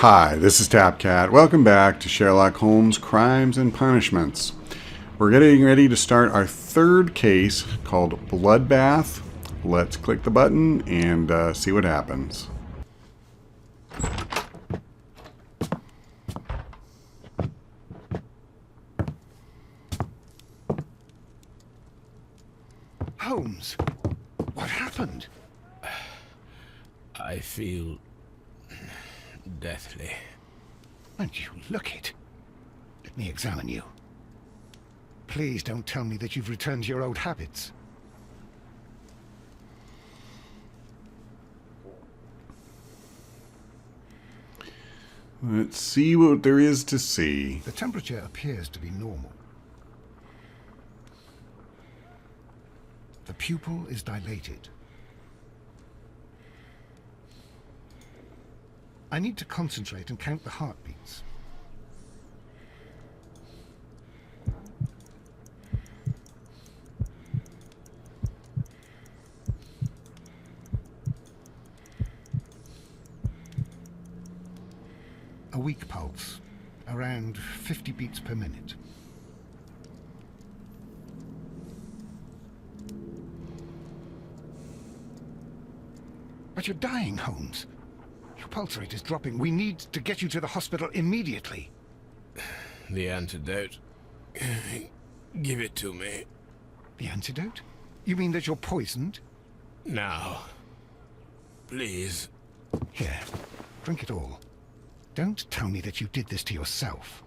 Hi, this is Tapcat. Welcome back to Sherlock Holmes Crimes and Punishments. We're getting ready to start our third case called Bloodbath. Let's click the button and see what happens. Holmes, what happened? I feel deathly. And you look it. Let me examine you. Please don't tell me that you've returned to your old habits. Let's see what there is to see. The temperature appears to be normal. The pupil is dilated. I need to concentrate and count the heartbeats. A weak pulse, around 50 beats per minute. But you're dying, Holmes. Your pulse rate is dropping. We need to get you to the hospital immediately. The antidote. Give it to me. The antidote? You mean that you're poisoned? Now. Please. Here, drink it all. Don't tell me that you did this to yourself.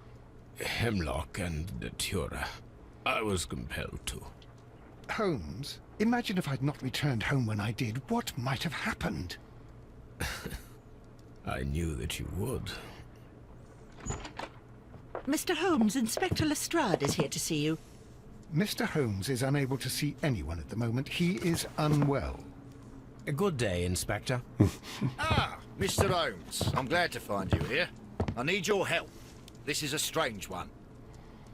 Hemlock and datura. I was compelled to. Holmes, imagine if I'd not returned home when I did. What might have happened? I knew that you would. Mr. Holmes, Inspector Lestrade is here to see you. Mr. Holmes is unable to see anyone at the moment. He is unwell. A good day, Inspector. Mr. Holmes, I'm glad to find you here. I need your help. This is a strange one.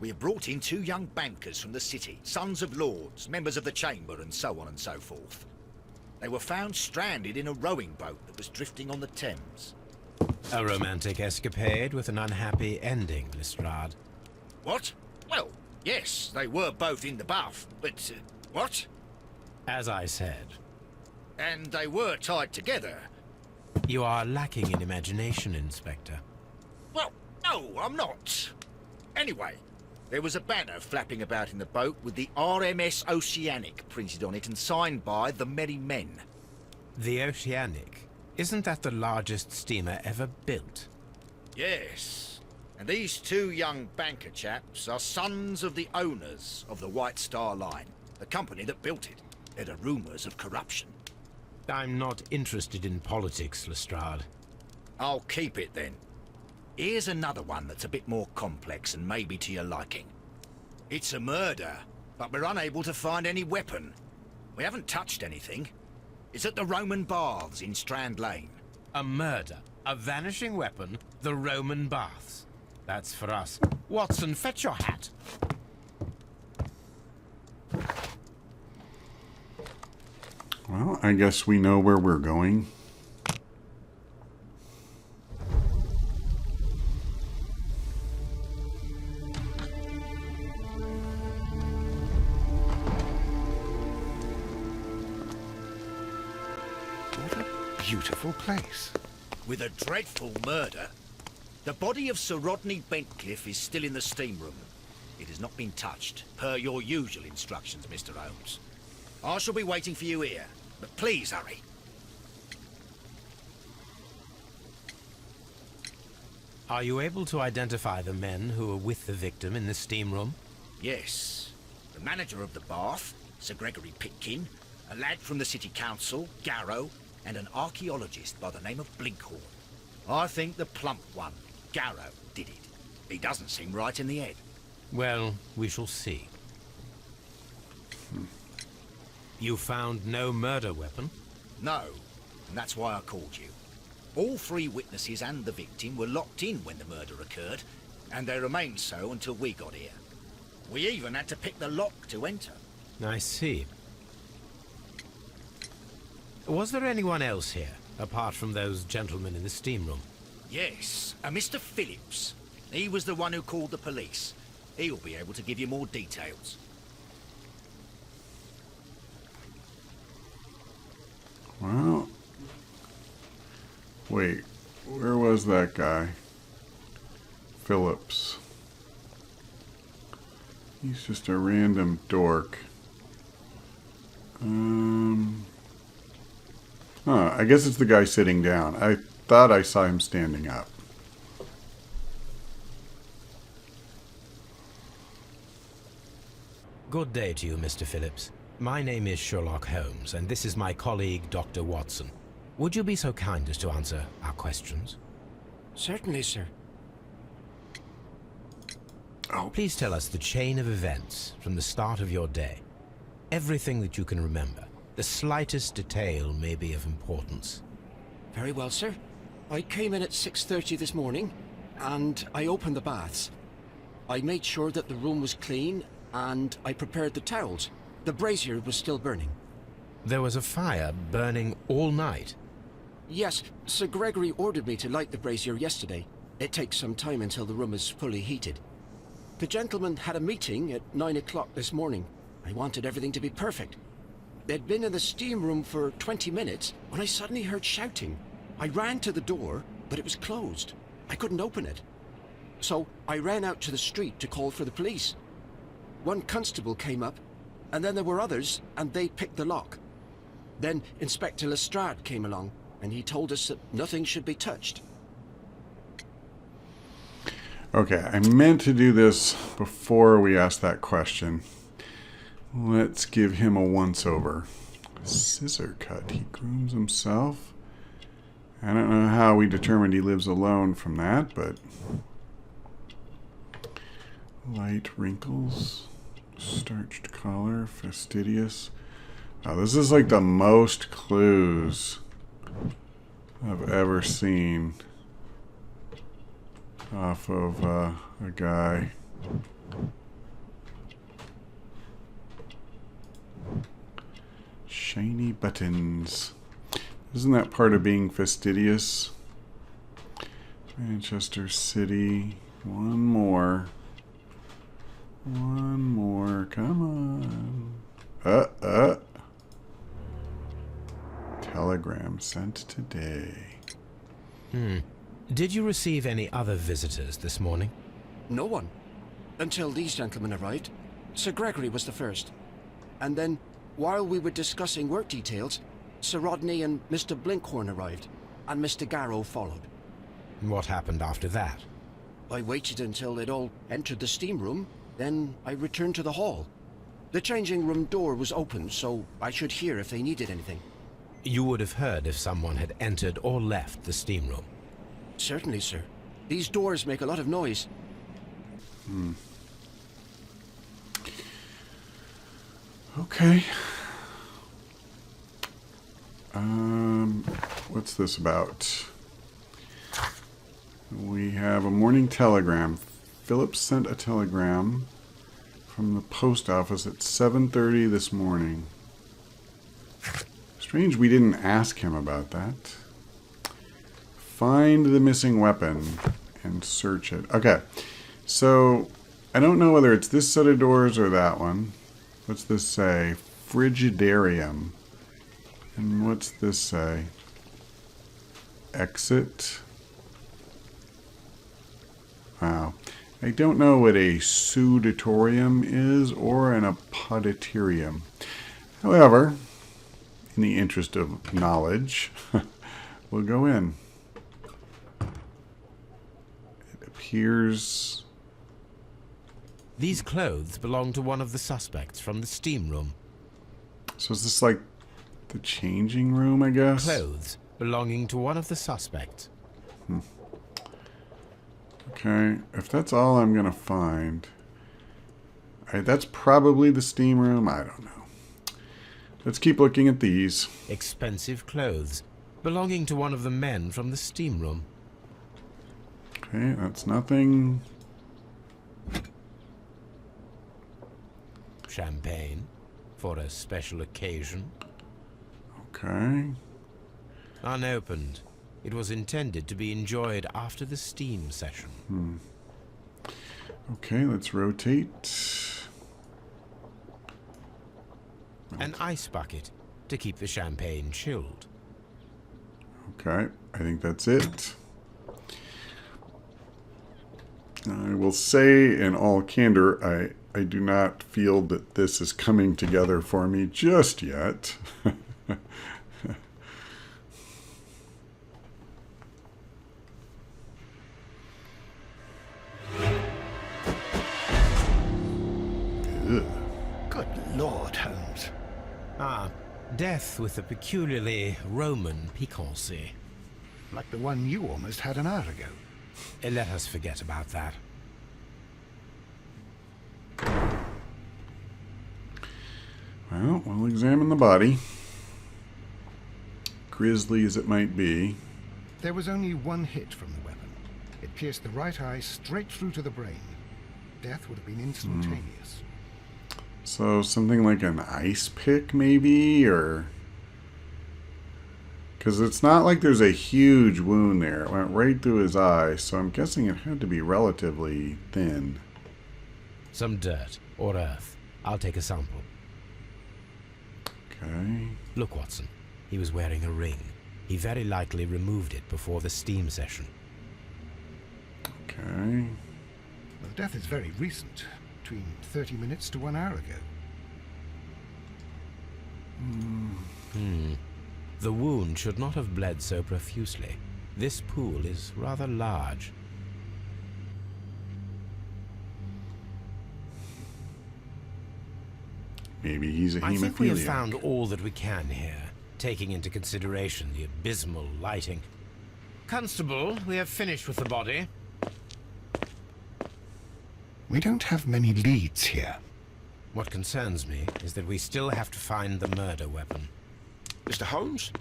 We have brought in two young bankers from the city, sons of lords, members of the chamber, and so on and so forth. They were found stranded in a rowing boat that was drifting on the Thames. A romantic escapade with an unhappy ending, Lestrade. What? Well, yes, they were both in the bath, but, what? As I said, And they were tied together. you are lacking in imagination, Inspector. Well, no, I'm not. Anyway, there was a banner flapping about in the boat with the RMS Oceanic printed on it and signed by the Merry Men. The Oceanic. Isn't that the largest steamer ever built? Yes. And these two young banker chaps are sons of the owners of the White Star Line, the company that built it. There are rumours of corruption. I'm not interested in politics, Lestrade. I'll keep it then. Here's another one that's a bit more complex and maybe to your liking. It's a murder, but we're unable to find any weapon. We haven't touched anything. It's at the Roman Baths in Strand Lane. A murder, a vanishing weapon, the Roman baths. That's for us. Watson, fetch your hat. Well, I guess we know where we're going. What a beautiful place. With a dreadful murder. The body of Sir Rodney Bentcliffe is still in the steam room. It has not been touched, per your usual instructions, Mr. Holmes. I shall be waiting for you here, but please hurry. Are you able to identify the men who were with the victim in the steam room? Yes. The manager of the bath, Sir Gregory Pitkin, a lad from the city council, Garrow, and an archaeologist by the name of Blinkhorn. I think the plump one, Garrow, did it. He doesn't seem right in the head. Well, we shall see. You found no murder weapon? No, and that's why I called you. All three witnesses and the victim were locked in when the murder occurred, and they remained so until we got here. We even had to pick the lock to enter. I see. Was there anyone else here, apart from those gentlemen in the steam room? Yes, a Mr. Phillips. He was the one who called the police. He'll be able to give you more details. Well, wait, where was that guy? Phillips. He's just a random dork. I guess it's the guy sitting down. I thought I saw him standing up. Good day to you, Mr. Phillips. My name is Sherlock Holmes, and this is my colleague, Dr. Watson. Would you be so kind as to answer our questions? Certainly, sir. Please tell us the chain of events from the start of your day. Everything that you can remember. The slightest detail may be of importance. Very well, sir. I came in at 6:30 this morning, and I opened the baths. I made sure that the room was clean, and I prepared the towels. The brazier was still burning. There was a fire burning all night. Yes, Sir Gregory ordered me to light the brazier yesterday. It takes some time until the room is fully heated. The gentleman had a meeting at 9 o'clock this morning. I wanted everything to be perfect. They'd been in the steam room for 20 minutes when I suddenly heard shouting. I ran to the door, but it was closed. I couldn't open it. So I ran out to the street to call for the police. One constable came up, and then there were others, and they picked the lock. Then Inspector Lestrade came along, and he told us that nothing should be touched. Okay, I meant to do this before we asked that question. Let's give him a once-over. Scissor cut. He grooms himself. I don't know how we determined he lives alone from that, but... Light wrinkles. Starched collar. Fastidious. Oh, this is like the most clues I've ever seen off of a guy. Shiny buttons. Isn't that part of being fastidious? Manchester City. One more. One more. Come on. Telegram sent today. Did you receive any other visitors this morning? No one. Until these gentlemen arrived. Sir Gregory was the first. And then, while we were discussing work details, Sir Rodney and Mr. Blinkhorn arrived, and Mr. Garrow followed. What happened after that? I waited until they'd all entered the steam room, then I returned to the hall. The changing room door was open, so I should hear if they needed anything. You would have heard if someone had entered or left the steam room. Certainly, sir. These doors make a lot of noise. Okay. What's this about? We have a morning telegram. Phillips sent a telegram from the post office at 7:30 this morning. Strange we didn't ask him about that. Find the missing weapon and search it. Okay, so I don't know whether it's this set of doors or that one. What's this say? Frigidarium. And what's this say? Exit. Wow. I don't know what a sudatorium is or an apoditorium. However, in the interest of knowledge, we'll go in. It appears... These clothes belong to one of the suspects from the steam room. So is this like the changing room, I guess? Clothes belonging to one of the suspects. Okay, if that's all I'm going to find... that's probably the steam room. I don't know. Let's keep looking at these. Expensive clothes belonging to one of the men from the steam room. Okay, that's nothing. Champagne for a special occasion. Okay. Unopened. It was intended to be enjoyed after the steam session. Okay, let's rotate. An ice bucket to keep the champagne chilled. Okay, I think that's it. I will say in all candor, I do not feel that this is coming together for me just yet. Ugh. Good Lord, Holmes. Ah, death with a peculiarly Roman piquancy. Like the one you almost had an hour ago. Let us forget about that. Well, we'll examine the body. Grisly as it might be. There was only one hit from the weapon. It pierced the right eye straight through to the brain. Death would have been instantaneous. So something like an ice pick maybe, or... Because it's not like there's a huge wound there. It went right through his eye, so I'm guessing it had to be relatively thin. Some dirt or earth. I'll take a sample. Okay. Look, Watson. He was wearing a ring. He very likely removed it before the steam session. Okay. The death is very recent. Between 30 minutes to 1 hour ago. The wound should not have bled so profusely. This pool is rather large. Maybe he's a hemophiliac. I think we have found all that we can here, taking into consideration the abysmal lighting. Constable, we have finished with the body. We don't have many leads here. What concerns me is that we still have to find the murder weapon. Mr. Holmes?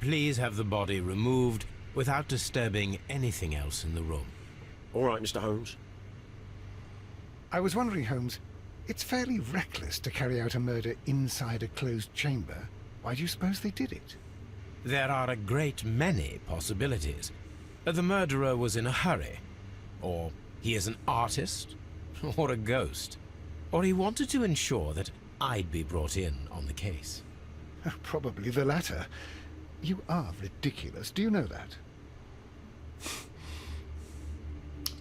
Please have the body removed without disturbing anything else in the room. All right, Mr. Holmes. I was wondering, Holmes, it's fairly reckless to carry out a murder inside a closed chamber. Why do you suppose they did it? There are a great many possibilities. The murderer was in a hurry. Or he is an artist. Or a ghost. Or he wanted to ensure that I'd be brought in on the case. Probably the latter. You are ridiculous. Do you know that?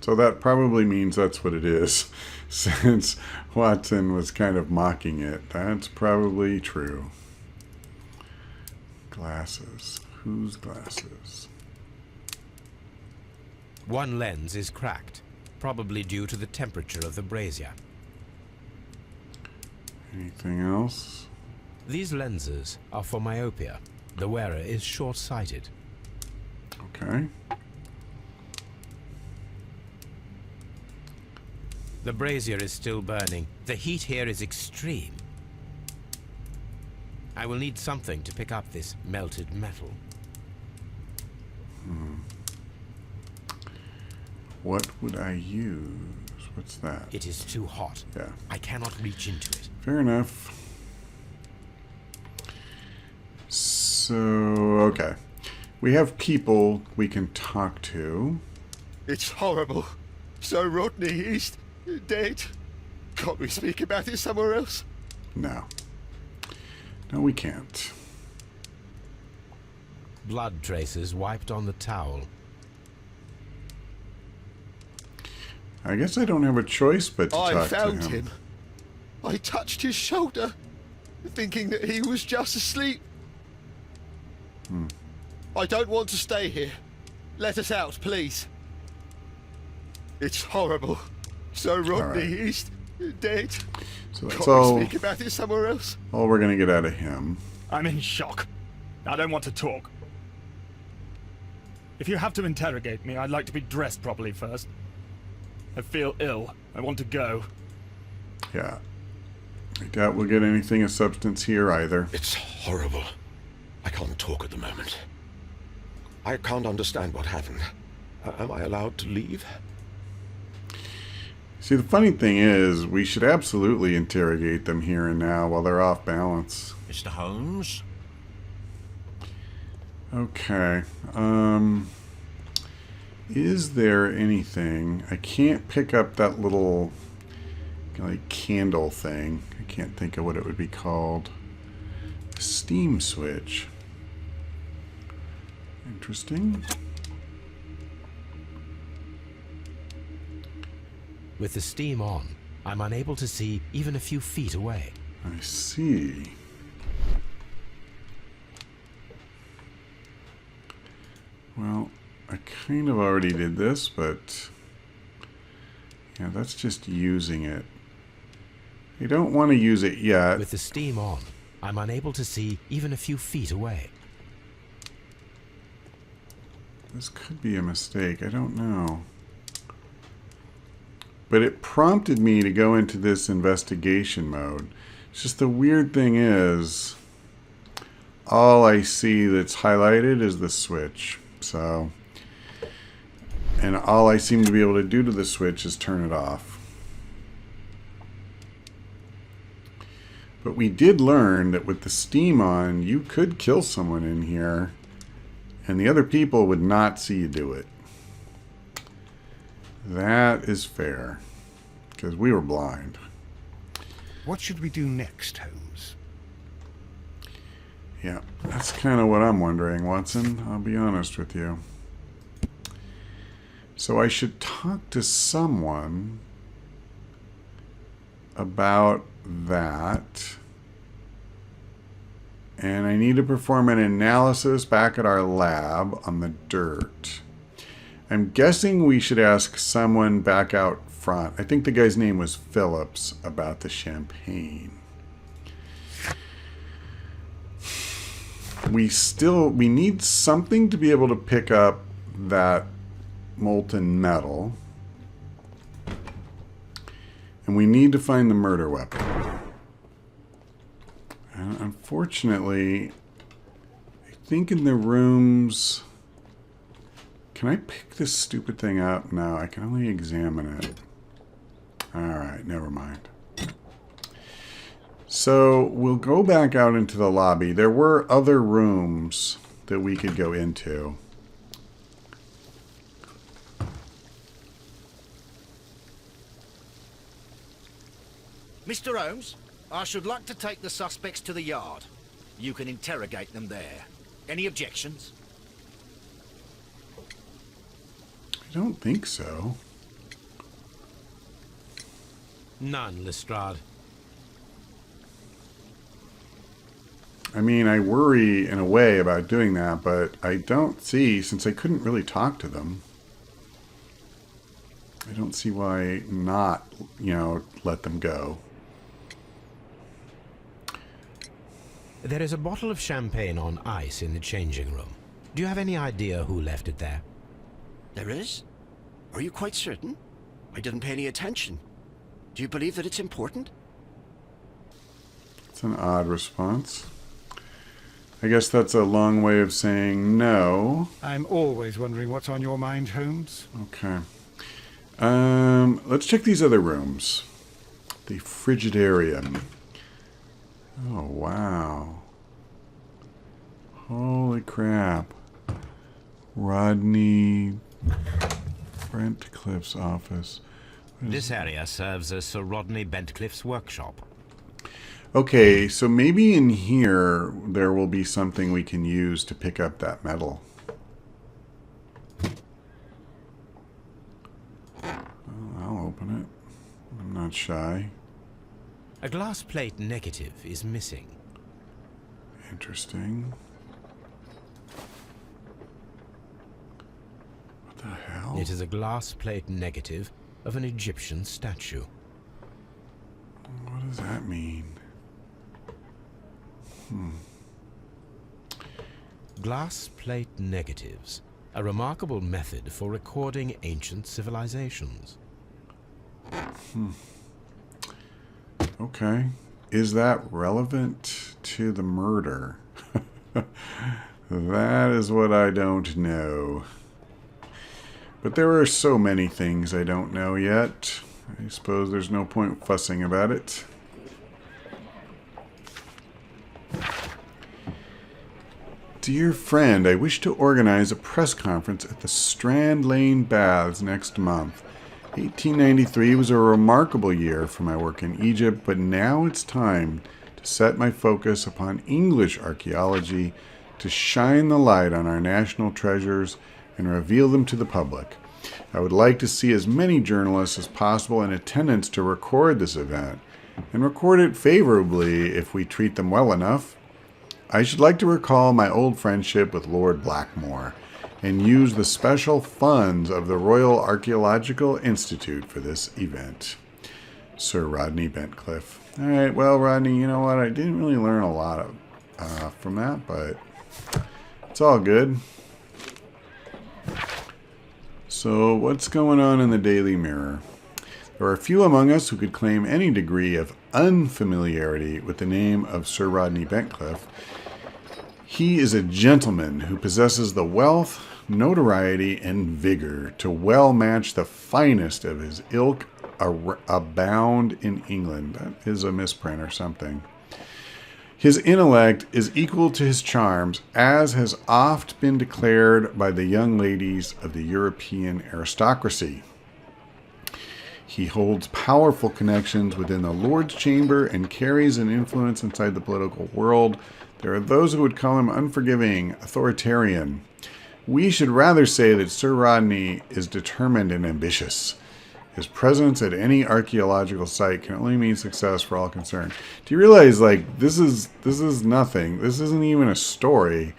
So that probably means that's what it is. Since Watson was kind of mocking it. That's probably true. Glasses. Whose glasses? One lens is cracked, probably due to the temperature of the brazier. Anything else? These lenses are for myopia. The wearer is short-sighted. Okay. The brazier is still burning. The heat here is extreme. I will need something to pick up this melted metal. What would I use? What's that? It is too hot. Yeah. I cannot reach into it. Fair enough. So, okay. We have people we can talk to. It's horrible. So Rodney, he's dead. Can't we speak about it somewhere else? No. No, we can't. Blood traces wiped on the towel. I guess I don't have a choice but to I talk found to him. him. I touched his shoulder, thinking that he was just asleep. I don't want to stay here. Let us out, please. It's horrible. So Rodney, right. he's dead. So that's Can't all, we speak about it somewhere else? all we're going to get out of him. I'm in shock. I don't want to talk. If you have to interrogate me, I'd like to be dressed properly first. I feel ill. I want to go. Yeah. I doubt we'll get anything of substance here either. It's horrible. I can't talk at the moment. I can't understand what happened. Am I allowed to leave? See, the funny thing is, we should absolutely interrogate them here and now while they're off balance. Mr. Holmes? Okay. Is there anything... I can't pick up that little like candle thing. I can't think of what it would be called. Steam switch. Interesting. With the steam on, I'm unable to see even a few feet away. I see. Well, I kind of already did this, but yeah, that's just using it. I don't want to use it yet. With the steam on, I'm unable to see even a few feet away. This could be a mistake. I don't know. But it prompted me to go into this investigation mode. It's just the weird thing is, all I see that's highlighted is the switch. So, and all I seem to be able to do to the switch is turn it off. But we did learn that with the steam on, you could kill someone in here, and the other people would not see you do it. That is fair, because we were blind. What should we do next, Holmes? Yeah, that's kind of what I'm wondering, Watson. I'll be honest with you. So I should talk to someone about that. And I need to perform an analysis back at our lab on the dirt. I'm guessing we should ask someone back out front. I think the guy's name was Phillips about the champagne. We need something to be able to pick up that molten metal. And we need to find the murder weapon. And unfortunately, I think in the rooms... Can I pick this stupid thing up? No, I can only examine it. Alright, never mind. So, we'll go back out into the lobby. There were other rooms that we could go into. Mr. Holmes, I should like to take the suspects to the yard. You can interrogate them there. Any objections? I don't think so. None, Lestrade. I mean, I worry in a way about doing that, but I don't see, since I couldn't really talk to them, I don't see why not, let them go. There is a bottle of champagne on ice in the changing room. Do you have any idea who left it there? There is? Are you quite certain? I didn't pay any attention. Do you believe that it's important? It's an odd response. I guess that's a long way of saying no. I'm always wondering what's on your mind, Holmes. Okay. Let's check these other rooms. The Frigidarium. Oh, wow. Holy crap. Rodney Brentcliffe's office. This area serves as Sir Rodney Bentcliffe's workshop. Okay, so maybe in here there will be something we can use to pick up that metal. I'll open it. I'm not shy. A glass plate negative is missing. Interesting. What the hell? It is a glass plate negative of an Egyptian statue. What does that mean? Glass plate negatives, a remarkable method for recording ancient civilizations. Okay. Is that relevant to the murder? That is what I don't know. But there are so many things I don't know yet. I suppose there's no point fussing about it. Dear friend, I wish to organize a press conference at the Strand Lane Baths next month. 1893 was a remarkable year for my work in Egypt, but now it's time to set my focus upon English archaeology, to shine the light on our national treasures and reveal them to the public. I would like to see as many journalists as possible in attendance to record this event, and record it favorably if we treat them well enough. I should like to recall my old friendship with Lord Blackmore, and use the special funds of the Royal Archaeological Institute for this event. Sir Rodney Bentcliffe. All right, well, Rodney, you know what? I didn't really learn a lot from that, but it's all good. So, what's going on in the Daily Mirror? There are few among us who could claim any degree of unfamiliarity with the name of Sir Rodney Bentcliffe. He is a gentleman who possesses the wealth, notoriety, and vigor to well match the finest of his ilk abound in England. That is a misprint or something. His intellect is equal to his charms, as has oft been declared by the young ladies of the European aristocracy. He holds powerful connections within the Lord's Chamber and carries an influence inside the political world. There are those who would call him unforgiving, authoritarian. We should rather say that Sir Rodney is determined and ambitious. His presence at any archaeological site can only mean success for all concerned. Do you realize, like, this is nothing. This isn't even a story.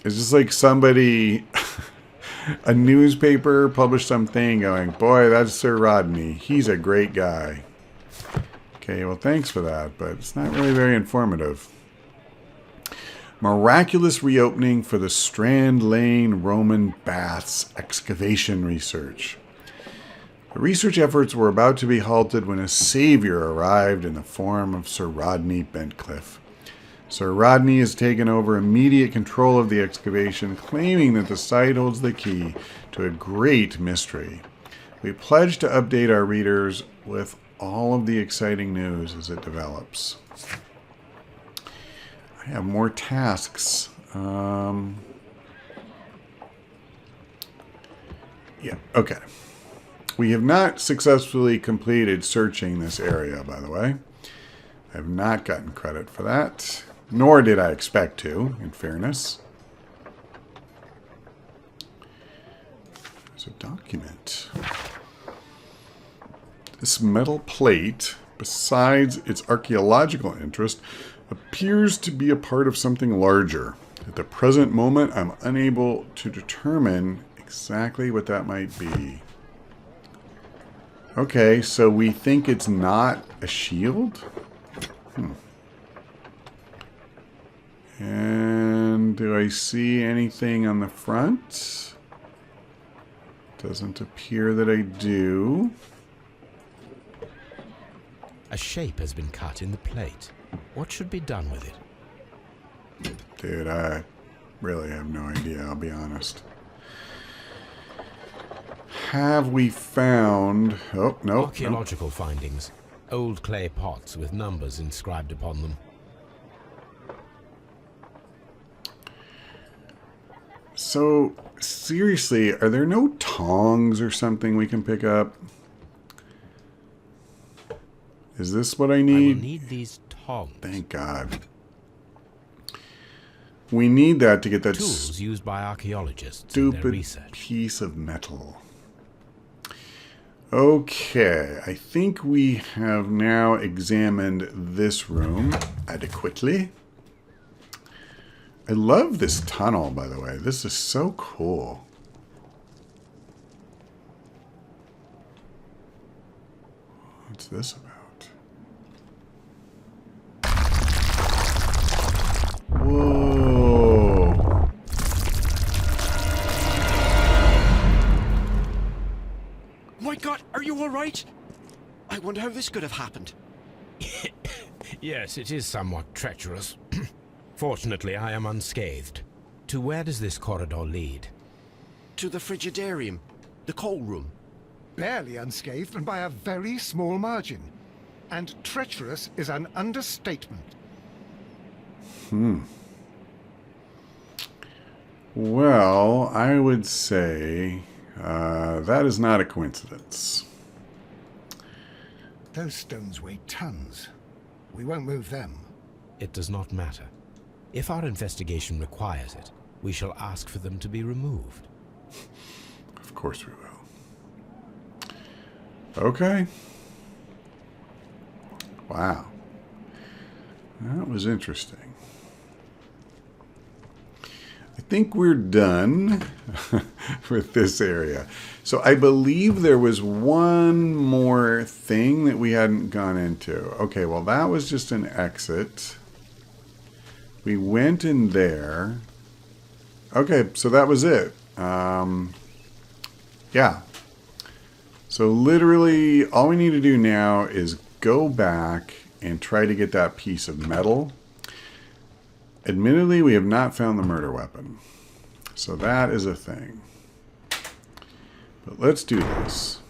It's just like somebody, a newspaper published something going, boy, that's Sir Rodney. He's a great guy. Okay, well, thanks for that, but it's not really very informative. Miraculous reopening for the Strand Lane Roman Baths excavation research. The research efforts were about to be halted when a savior arrived in the form of Sir Rodney Bentcliffe. Sir Rodney has taken over immediate control of the excavation, claiming that the site holds the key to a great mystery. We pledge to update our readers with all of the exciting news as it develops. I have more tasks. Yeah, okay. We have not successfully completed searching this area, by the way. I have not gotten credit for that, nor did I expect to, in fairness. There's a document. This metal plate, besides its archaeological interest, appears to be a part of something larger. At the present moment, I'm unable to determine exactly what that might be. Okay, so we think it's not a shield? And do I see anything on the front? Doesn't appear that I do. A shape has been cut in the plate. What should be done with it? Dude, I really have no idea, I'll be honest. Have we found... Oh, no. Archaeological findings. Old clay pots with numbers inscribed upon them. So, seriously, are there no tongs or something we can pick up? Is this what I need? I will need these tongs. Thank God. We need that to get that tools used by archaeologists in their stupid research. piece of metal. Okay, I think we have now examined this room adequately. I love this tunnel, by the way. This is so cool. What's this about? Whoa. My God, are you all right? I wonder how this could have happened. Yes, it is somewhat treacherous. Fortunately, I am unscathed. To where does this corridor lead? To the frigidarium, the coal room. Barely unscathed and by a very small margin. And treacherous is an understatement. Well, I would say that is not a coincidence. Those stones weigh tons. We won't move them. It does not matter. If our investigation requires it, we shall ask for them to be removed. Of course we will. Okay. Wow. That was interesting. I think we're done with this area. So I believe there was one more thing that we hadn't gone into. Okay, well that was just an exit. We went in there. Okay, so that was it. Yeah. So literally all we need to do now is go back and try to get that piece of metal. Admittedly, we have not found the murder weapon. So that is a thing. But let's do this.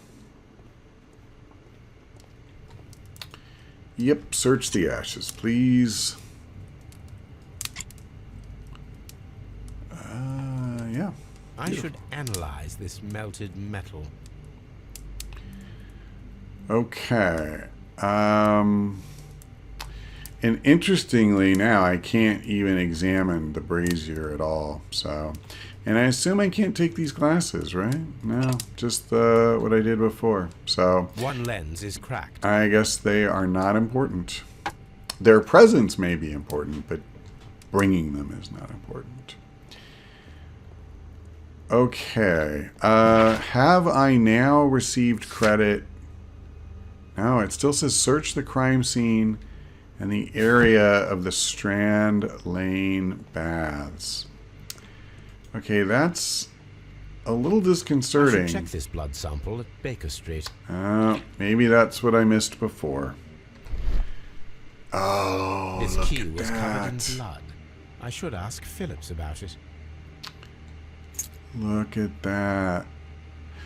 Yep, search the ashes, please. Yeah. I should analyze this melted metal. Okay. And interestingly now, I can't even examine the brazier at all. So, and I assume I can't take these glasses, right? No, just what I did before. So, one lens is cracked. I guess they are not important. Their presence may be important, but bringing them is not important. Okay. Have I now received credit? No, it still says search the crime scene and the area of the Strand Lane baths. Okay, that's a little disconcerting. I should check this blood sample at Baker Street. Maybe that's what I missed before. Oh, this look key at was that. covered in blood. I should ask Phillips about it. Look at that.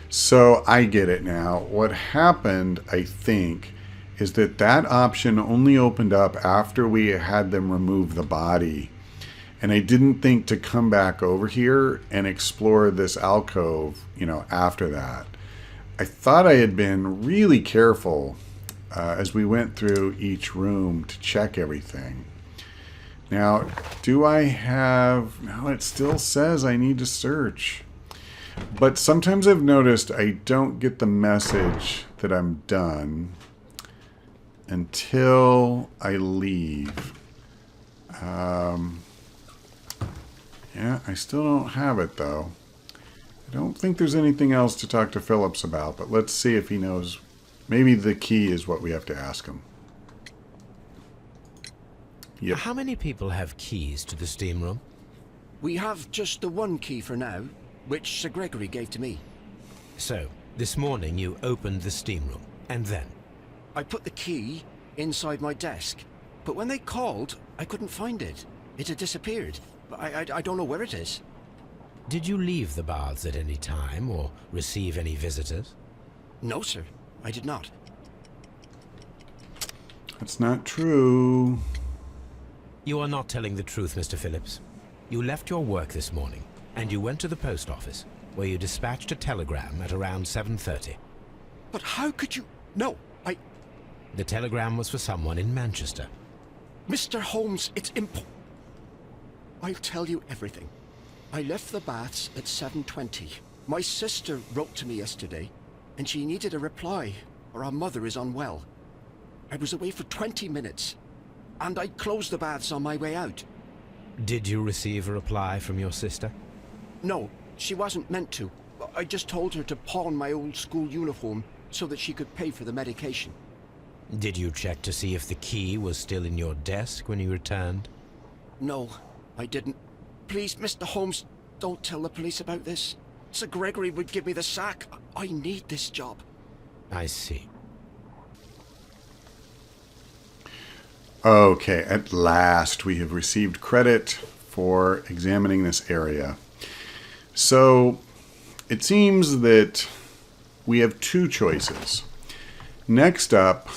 So I get it now. What happened, I think, is that that option only opened up after we had them remove the body. And I didn't think to come back over here and explore this alcove, you know, after that. I thought I had been really careful as we went through each room to check everything. Now, do I have... No, it still says I need to search. But sometimes I've noticed I don't get the message that I'm done until I leave. Yeah, I still don't have it though. I don't think there's anything else to talk to Phillips about, but let's see if he knows. Maybe the key is what we have to ask him. Yep. How many people have keys to the steam room? We have just the one key for now, which Sir Gregory gave to me. So, this morning you opened the steam room, and then? I put the key inside my desk, but when they called, I couldn't find it. It had disappeared. I don't know where it is. Did you leave the baths at any time, or receive any visitors? No, sir. I did not. That's not true. You are not telling the truth, Mr. Phillips. You left your work this morning, and you went to the post office, where you dispatched a telegram at around 7:30. But how could you... No, The telegram was for someone in Manchester. Mr. Holmes, it's I'll tell you everything. I left the baths at 7:20. My sister wrote to me yesterday, and she needed a reply, or our mother is unwell. I was away for 20 minutes, and I closed the baths on my way out. Did you receive a reply from your sister? No, she wasn't meant to. I just told her to pawn my old school uniform so that she could pay for the medication. Did you check to see if the key was still in your desk when you returned? No, I didn't. Please, Mr. Holmes, don't tell the police about this. Sir Gregory would give me the sack. I need this job. I see. Okay, at last we have received credit for examining this area. So it seems that we have two choices. Next up,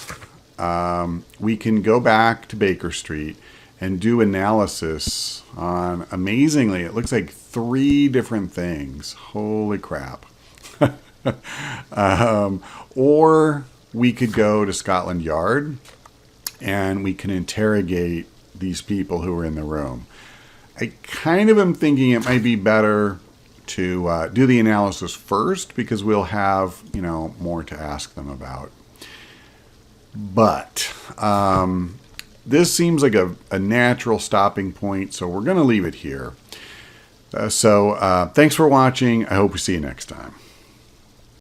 we can go back to Baker Street and do analysis on, amazingly, it looks like 3 different things. Holy crap. Or we could go to Scotland Yard and we can interrogate these people who are in the room. I kind of am thinking it might be better to do the analysis first, because we'll have, you know, more to ask them about. But this seems like a natural stopping point, so we're going to leave it here. Thanks for watching. I hope we see you next time.